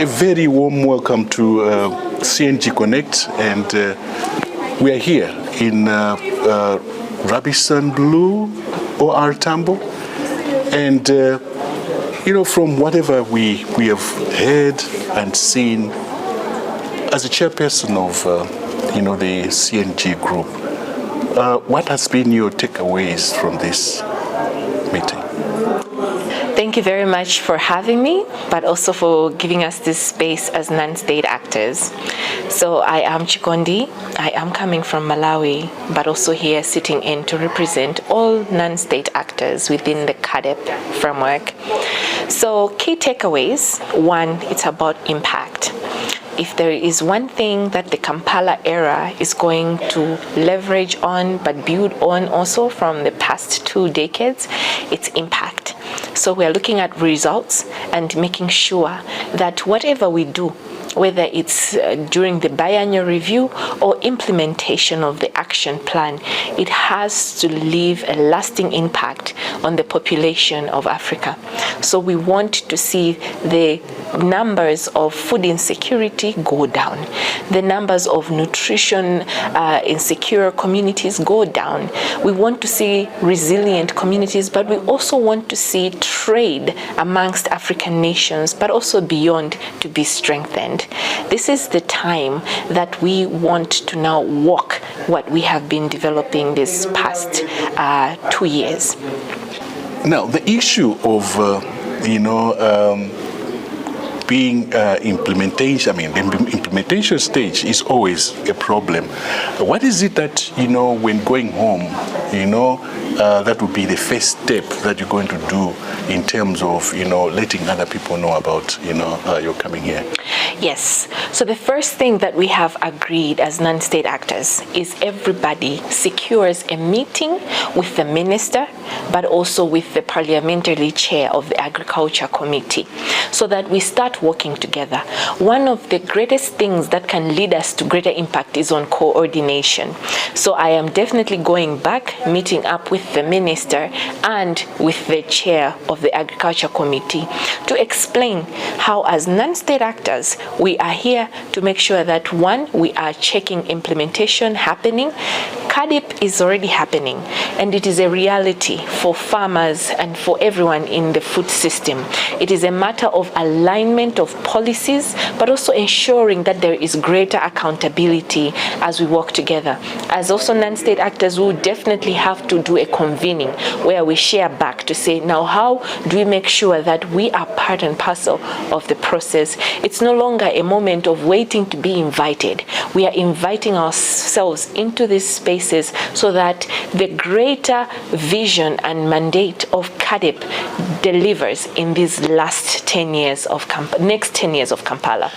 A very warm welcome to CNG Connect, and we are here in Robinson Blue or Tambo, and from whatever we have heard and seen as a chairperson of the CNG group, what has been your takeaways from this meeting? Thank you very much for having me, but also for giving us this space as non-state actors. So I am Chikondi. I am coming from Malawi, but also here sitting in to represent all non-state actors within the CADEP framework. So key takeaways: one, it's about impact. If there is one thing that the Kampala era is going to leverage on but build on also from the past 2 decades, it's impact. So we are looking at results and making sure that whatever we do, whether it's during the biannual review or implementation of the action plan, it has to leave a lasting impact on the population of Africa. So we want to see the numbers of food insecurity go down, the numbers of nutrition insecure communities go down. We want to see resilient communities, but we also want to see trade amongst African nations, but also beyond, to be strengthened. This is the time that we want to now walk what we have been developing this past 2 years. Now, the issue of, being implementation, the implementation stage is always a problem. What is it that, when going home, that would be the first step that you're going to do in terms of, letting other people know about, you're coming here? Yes. So the first thing that we have agreed as non-state actors is everybody secures a meeting with the minister, but also with the parliamentary chair of the Agriculture Committee, so that we start working together. One of the greatest things that can lead us to greater impact is on coordination. So I am definitely going back, meeting up with the minister and with the chair of the Agriculture Committee to explain how, as non-state actors, we are here to make sure that, one, we are checking implementation happening. CADEP is already happening, and it is a reality for farmers and for everyone in the food system. It is a matter of alignment of policies, but also ensuring that there is greater accountability as we work together. As also non-state actors, we will definitely have to do a convening where we share back to say, now how do we make sure that we are part and parcel of the process? It's no longer a moment of waiting to be invited. We are inviting ourselves into these spaces so that the greater vision and mandate of CADEP delivers in these last 10 years of next 10 years of Kampala.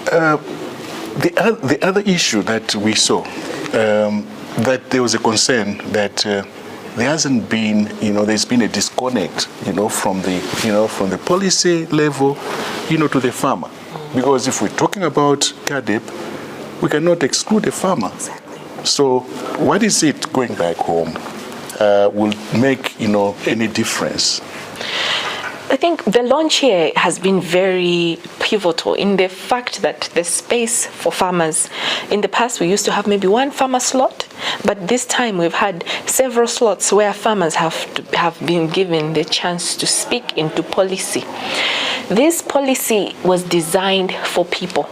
The other issue that we saw, that there was a concern that there hasn't been, there's been a disconnect, from the policy level, to the farmer. Because if we're talking about CADEP, we cannot exclude the farmer. Exactly. So what is it going back home will make, any difference? I think the launch here has been very pivotal in the fact that the space for farmers, in the past we used to have maybe one farmer slot, but this time we've had several slots where farmers have been given the chance to speak into policy. This policy was designed for people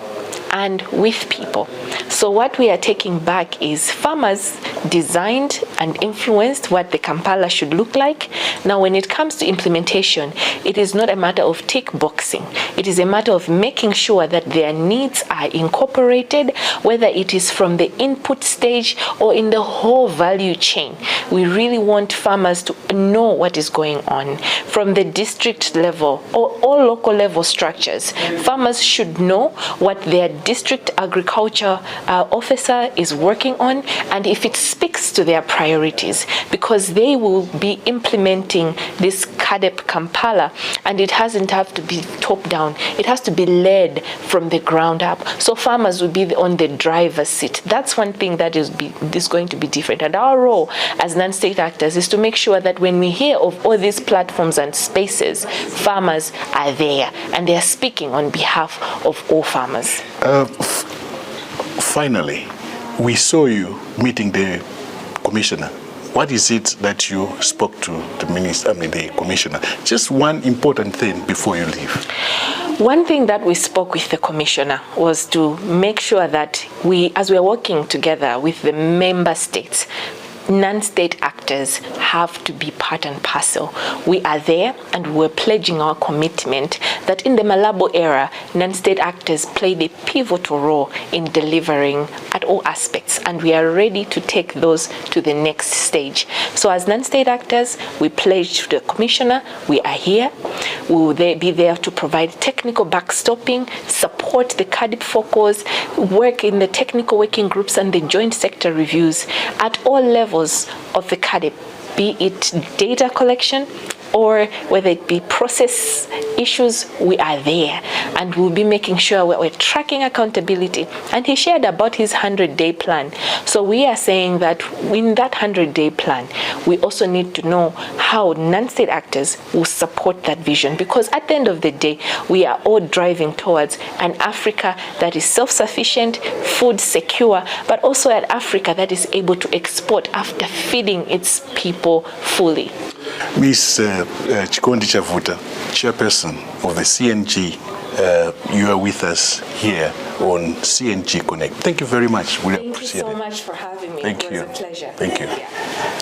and with people. So what we are taking back is farmers designed and influenced what the Kampala should look like. Now, when it comes to implementation, it is not a matter of tick boxing. It is a matter of making sure that their needs are incorporated, whether it is from the input stage or in the whole value chain. We really want farmers to know what is going on from the district level or all local level structures. Farmers should know what their district agriculture officer is working on, and if it speaks to their priorities, because they will be implementing this CADEP Kampala, and it hasn't have to be top down. It has to be led from the ground up. So farmers will be on the driver's seat. That's one thing that is going to be different. And our role as non-state actors is to make sure that when we hear of all these platforms and spaces, farmers are there and they are speaking on behalf of all farmers. Finally, we saw you meeting the commissioner. What is it that you spoke to the commissioner? Just one important thing before you leave. One thing that we spoke with the commissioner was to make sure that as we are working together with the member states, non-state actors have to be part and parcel. We are there and we're pledging our commitment that in the Malabo era, non-state actors played a pivotal role in delivering at all aspects, and we are ready to take those to the next stage. So as non-state actors, we pledge to the commissioner, we are here. We will be there to provide technical backstopping, support the CADEP focus, work in the technical working groups and the joint sector reviews at all levels of the CADEP, be it data collection or whether it be process issues, we are there. And we'll be making sure we're tracking accountability. And he shared about his 100-day plan. So we are saying that in that 100-day plan, we also need to know how non-state actors will support that vision. Because at the end of the day, we are all driving towards an Africa that is self-sufficient, food secure, but also an Africa that is able to export after feeding its people fully. Ms. Chikondi Chavuta, chairperson of the CNG, you are with us here on CNG Connect. Thank you very much. We appreciate it. Thank you so much for having me. Thank you. It was a pleasure. Thank you. Yeah.